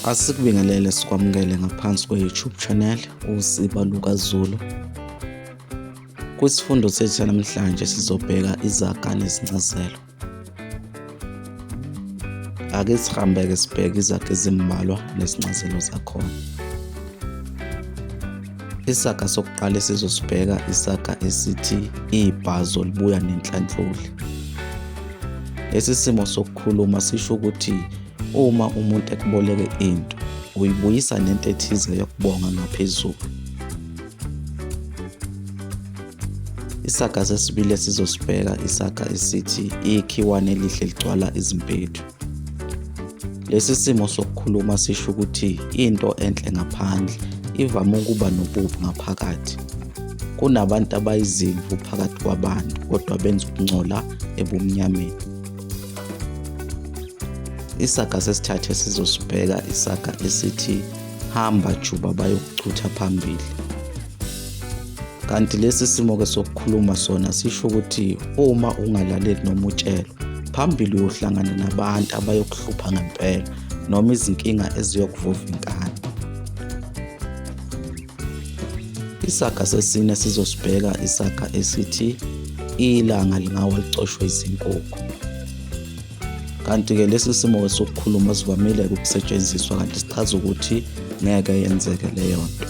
Asikubingelele sikwamukele ngaphansi kwe-YouTube channel uSiba lukaZulu. Kwisifundo sethu namhlanje sizobheka izaga nezincazelo. Ake sihambeke sibheke izaga ezimbalwa nezincazelo zakhona. Isaga sokuqala esizosibheka isaga esithi ibhazo libuya nenhlanhluli. Lesi simo sokukhuluma sisho ukuthi uma umuntu ekuboleke into uyibuyisa nento ethize yokubonga ngaphezulu. Isaga sesibili esizosibheka isaga esithi ikhiwane elihle ligcwala izimpethu. Lesi simo sokukhuluma sisho ukuthi into enhle ngaphandle ivame ukuba nobubi ngaphakathi. Kunabantu abayizimvu phakathi kwabantu kodwa benza ukungcola ebumnyameni. Isaga sesithathu esizosibheka isaga esithi hamba juba bayokuchutha phambili. Kanti lesi simo ke sokukhuluma sona sisho ukuthi uma ungalaleli noma utshelo phambili uyohlangana nabantu abayokuhlupha ngempela noma izinkinga eziyokuvuva inkani. Isaga sesine sizosibheka isaga esithi ilanga lingawa licoshwe izinkukhu. Kanti ke lesi simo sokukhuluma sivamile ukusetshenziswa kanti sichaza ukuthi ngeke yenzeke leyo nto.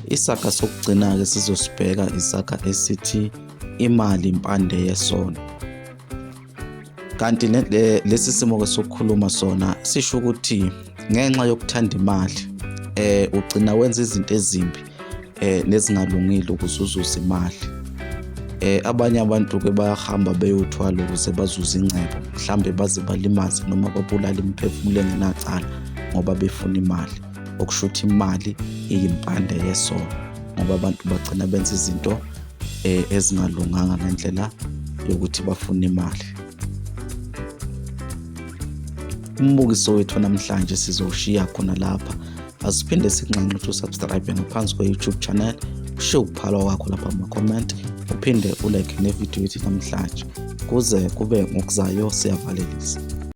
Isaga sokugcina ke sizosibheka isaga esithi imali impande yesono. Kanti lesi simo ke sokukhuluma sona sisho ukuthi ngenxa yokuthanda imali ugcina wenza izinto ezimbi nezingalungile ukuze uzuze imali. Abanye abantu ke bayahamba beyothwala ukuze bazuze ingcebo, mhlambe baze balimaze noma babulala imiphefumulo engenacala ngoba befuna imali. Okushuthi imali iyimpande yesono ngoba abantu bagcina benza izinto ezingalunganga ngendlela yokuthi bafuna imali. Umbukiso wethu namhlanje sizowushiya khona lapha. Asiphinde sikunxenxe ukuthi usubscribe ngaphansi kwe-YouTube channel, ushiye ukuphala kwakho lapha kuma-comment, uphinde ulike nevidiyo yethu namhlanje kuze kube ngokuzayo siyavalelisa.